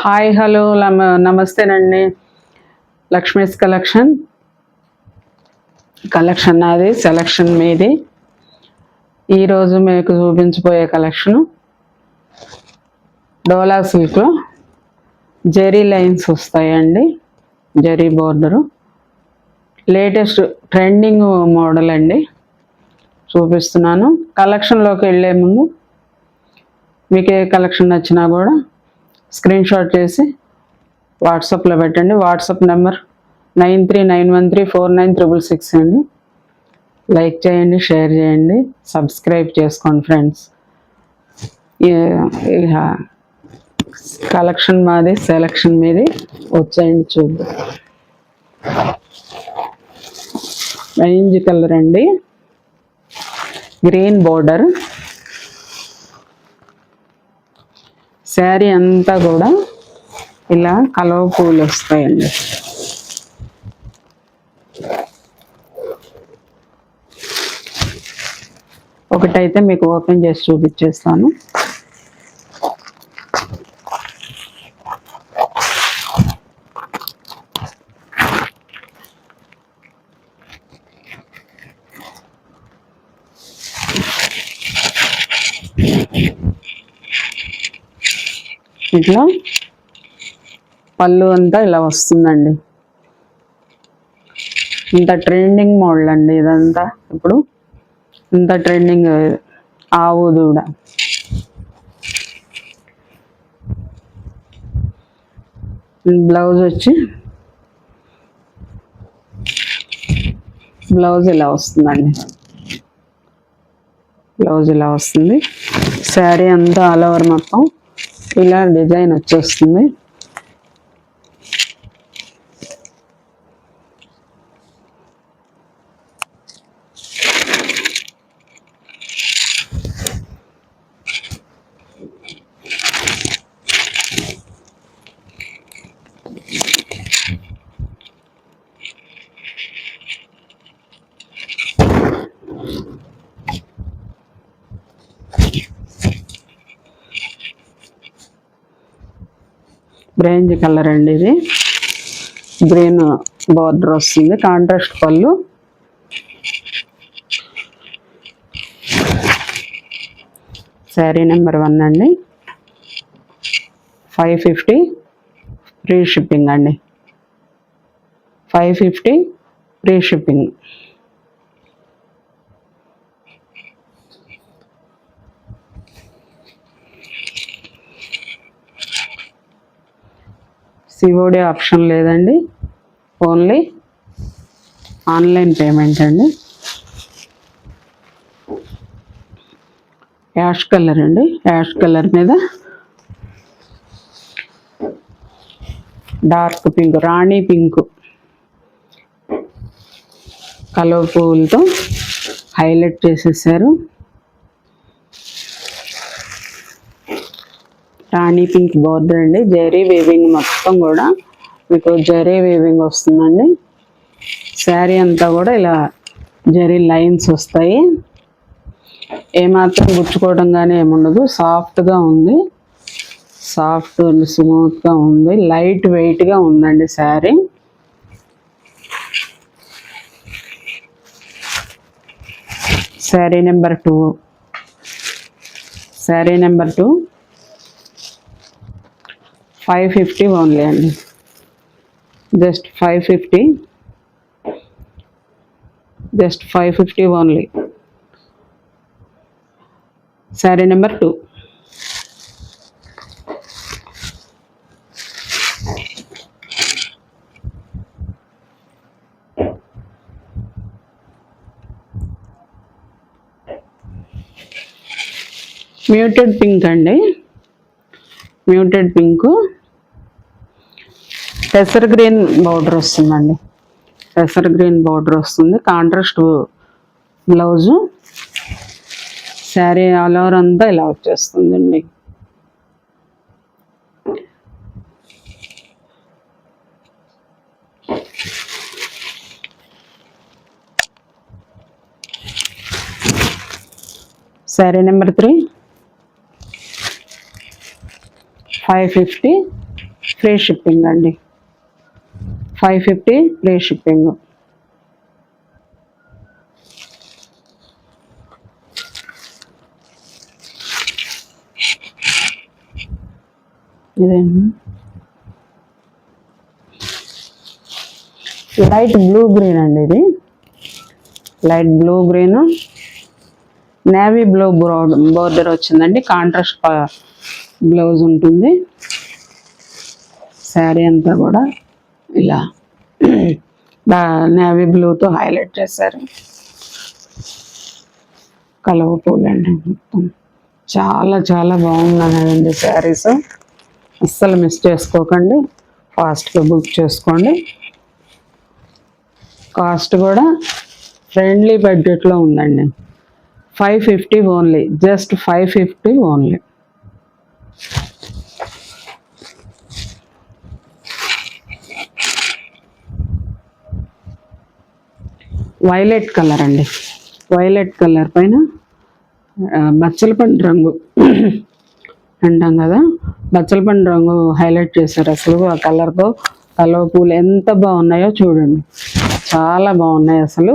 Hi hello నమస్తేనండి. Lakshmi's collection నాది, selection మీది. ఈరోజు మీకు చూపించబోయే కలెక్షను డోలా సిల్క్లో జెరీ లైన్స్ వస్తాయండి. Zari border latest trending model అండి. చూపిస్తున్నాను. కలెక్షన్లోకి వెళ్ళే ముందు మీకు ఏ కలెక్షన్ నచ్చినా కూడా స్క్రీన్ షాట్ చేసి వాట్సాప్లో పెట్టండి. వాట్సాప్ నెంబర్ 9391349666 అండి. లైక్ చేయండి, షేర్ చేయండి, సబ్స్క్రైబ్ చేసుకోండి ఫ్రెండ్స్. కలెక్షన్ మాది, సెలక్షన్ మీది. వచ్చేయండి చూద్దాం. రేంజ్ కలర్ అండి, గ్రీన్ బోర్డర్. శారీ అంతా కూడా ఇలా కలవ పూలు వస్తాయండి. ఒకటైతే మీకు ఓపెన్ చేసి చూపించేస్తాను. ఇట్లా పళ్ళు అంతా ఇలా వస్తుందండి. ఇంత ట్రెండింగ్ మోడల్ అండి ఇదంతా. ఇప్పుడు ఇంత ట్రెండింగ్ ఆవు దూడ. బ్లౌజ్ ఇలా వస్తుందండి. బ్లౌజ్ ఇలా వస్తుంది. శారీ అంతా ఆల్ ఓవర్ మొత్తం ఇలా డిజైన్ వచ్చేస్తుంది. బ్రేంజ్ కలర్ అండి ఇది. గ్రీన్ బార్డర్ వస్తుంది, కాంట్రాస్ట్ పళ్ళు. శారీ నెంబర్ 1 అండి. 550 ఫ్రీ షిప్పింగ్ అండి. 550 ఫ్రీ షిప్పింగ్. సిఓడి ఆప్షన్ లేదండి, ఓన్లీ ఆన్లైన్ పేమెంట్ అండి. యాష్ కలర్ అండి. యాష్ కలర్ మీద డార్క్ పింక్, రాణి పింక్ కలర్ పువ్వులతో హైలైట్ చేసేసారు. రాణి పింక్ బోర్డర్ అండి. జరీ వీవింగ్ మొత్తం కూడా మీకు జరీ వీవింగ్ వస్తుందండి. శారీ అంతా కూడా ఇలా జరీ లైన్స్ వస్తాయి. ఏమాత్రం గుచ్చుకోవడం కానీ ఏముండదు. సాఫ్ట్గా ఉంది, సాఫ్ట్ స్మూత్గా ఉంది, లైట్ వెయిట్గా ఉందండి sari. Sari number 2. Sari number 2 550 only అండి. Just 550, just 550 only. Sari number 2. Muted pink అండి. మ్యూటెడ్ పింక్, పెసర్ గ్రీన్ బోర్డర్ వస్తుందండి. పెసర్ గ్రీన్ బోర్డర్ వస్తుంది, contrast blouse. Sari all over అంతా ఇలా వచ్చేస్తుందండి. శారీ నెంబర్ 3 550 ఫ్రీ షిప్పింగ్ అండి. 550 ఫ్రీ షిప్పింగ్. ఇదేంటి లైట్ బ్లూ గ్రీన్ అండి, ఇది light blue green navy blue border వచ్చిందండి. కాంట్రాస్ట్ బ్లౌజ్ ఉంటుంది. శారీ అంతా కూడా ఇలా నేవీ బ్లూతో హైలైట్ చేశారు. కలవ పూలండి మొత్తం. చాలా చాలా బాగుందనండి శారీస్. అస్సలు మిస్ చేసుకోకండి, ఫాస్ట్గా బుక్ చేసుకోండి. కాస్ట్ కూడా ఫ్రెండ్లీ బడ్జెట్లో ఉందండి. 550 only, just 550 only. Violet colour అండి. వైలెట్ కలర్ పైన బచ్చలపండు రంగు అంటాం కదా, బచ్చలపండు రంగు హైలైట్ చేశారు. అసలు ఆ కలర్తో కలువ పూలు ఎంత బాగున్నాయో చూడండి, చాలా బాగున్నాయి అసలు.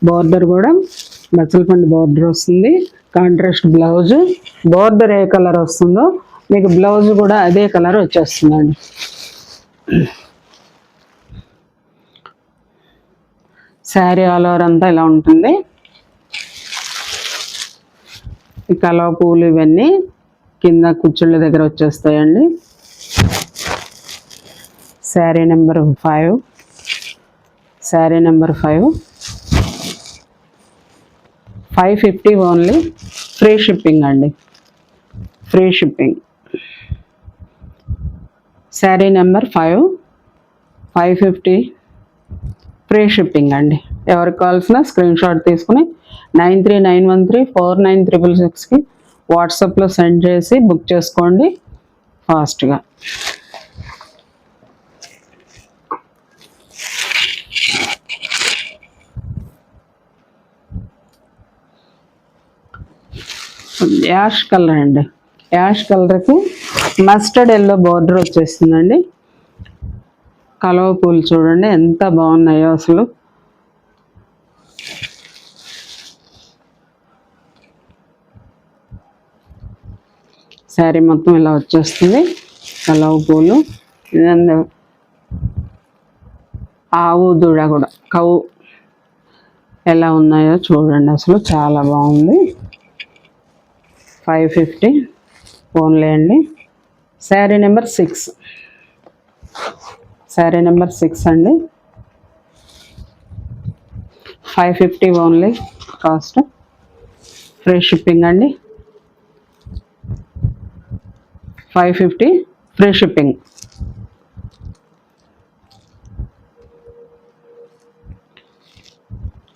బోర్డర్ కూడా బచ్చలపండు బోర్డర్ వస్తుంది. Contrast blouse. బోర్డర్ ఏ కలర్ వస్తుందో మీకు బ్లౌజ్ కూడా అదే కలర్ వచ్చేస్తుందండి. శారీ ఆల్ ఓవర్ అంతా ఇలా ఉంటుంది. ఈ కలువ పూలు ఇవన్నీ కింద కుచ్చుళ్ళ దగ్గర వచ్చేస్తాయండి. Sari number 5. Sari number 5. 550 only. Free shipping అండి, free shipping. Sari number 5, 550 free shipping అండి. ఎవరికి కావాల్సిన స్క్రీన్ షాట్ తీసుకుని 9391349666కి వాట్సాప్లో సెండ్ చేసి బుక్ చేసుకోండి ఫాస్ట్గా. యాష్ కలర్ అండి. యాష్ కలర్కి మస్టర్డ్ ఎల్లో బార్డర్ వచ్చేస్తుందండి. కలువ పూలు చూడండి ఎంత బాగున్నాయో అసలు. శారీ మొత్తం ఇలా వచ్చేస్తుంది. కలువ పూలు ఆవు దూడ కూడా కవు ఎలా ఉన్నాయో చూడండి, అసలు చాలా బాగుంది. 550 ఓన్లీ అండి. శారీ నెంబర్ 6. శారీ నెంబర్ 6 అండి. 550 ఓన్లీ కాస్ట్. ఫ్రీ షిప్పింగ్ అండి. 550 free shipping.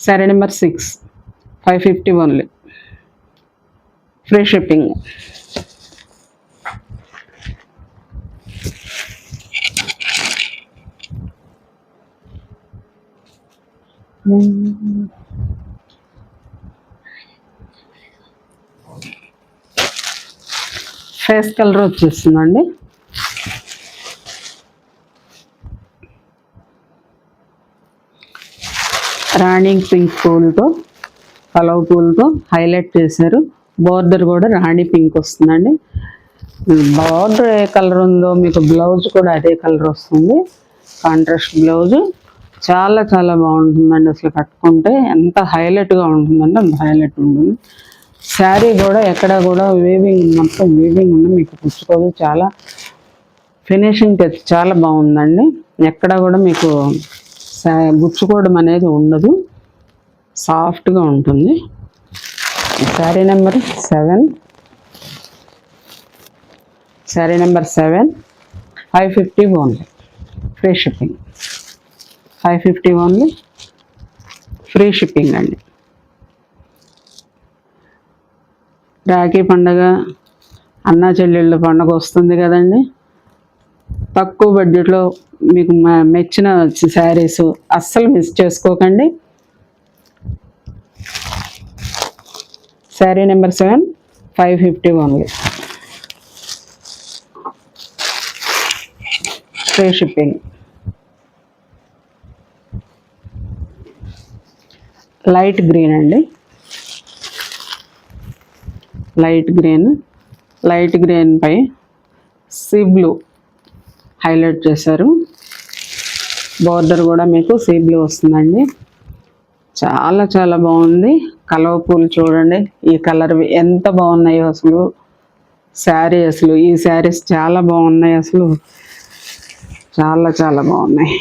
Sari number 6, 550 only. Free shipping. Face colour వచ్చేస్తుందండి. రాణి పింక్ పూలతో కలువ పూలతో హైలైట్ చేశారు. బోర్డర్ కూడా రాణి పింక్ వస్తుందండి. బార్డర్ ఏ కలర్ ఉందో మీకు బ్లౌజ్ కూడా అదే కలర్ వస్తుంది. కాంట్రాస్ట్ బ్లౌజ్ చాలా చాలా బాగుంటుందండి. అసలు కట్టుకుంటే ఎంత హైలైట్గా ఉంటుందంటే అంత హైలైట్ ఉంటుంది. శారీ కూడా ఎక్కడ కూడా వీవింగ్, మొత్తం వీవింగ్ ఉంది, మీకు పుచ్చుకోదు. చాలా ఫినిషింగ్ చాలా బాగుందండి. ఎక్కడ కూడా మీకు గుచ్చుకోవడం అనేది ఉండదు, సాఫ్ట్గా ఉంటుంది. Sari number 7. Sari number 7, 550 only. Free shipping. 550 only. Free shipping అండి. రాఖీ పండగ, అన్నా చెల్లెళ్ళ పండగ వస్తుంది కదండి. తక్కువ బడ్జెట్లో మీకు మెచ్చిన శారీస్ అస్సలు మిస్ చేసుకోకండి. Sari number 7, 550 only. Free shipping. Light green అండి, లైట్ గ్రీన్ పై సీ బ్లూ హైలైట్ చేశారు. బార్డర్ కూడా మీకు సీ బ్లూ వస్తుందండి. చాలా చాలా బాగుంది. కలవ పూలు చూడండి, ఈ కలర్ ఎంత బాగున్నాయో అసలు. శారీ అసలు ఈ శారీస్ చాలా బాగున్నాయి, అసలు చాలా చాలా బాగున్నాయి.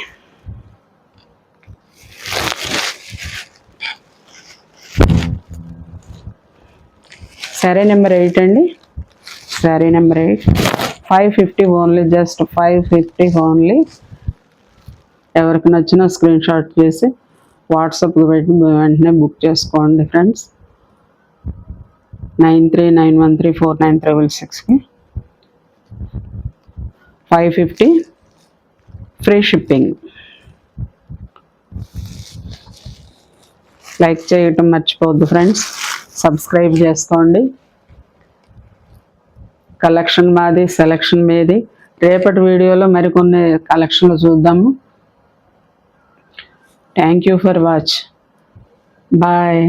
శారీ నెంబర్ 8 అండి, sari number 8. 550 only, just 550 only. ఎవరికి నచ్చినా స్క్రీన్ షాట్ చేసి వాట్సాప్కి పెట్టి వెంటనే బుక్ చేసుకోండి ఫ్రెండ్స్. 9391349366కి 550 ఫ్రీ షిప్పింగ్. లైక్ చేయటం మర్చిపోవద్దు ఫ్రెండ్స్, సబ్స్క్రైబ్ చేసుకోండి. కలెక్షన్ మాది, సెలెక్షన్ మీది. రేపటి వీడియోలో మరికొన్ని కలెక్షన్లు చూద్దాము. Thank you for watch. Bye.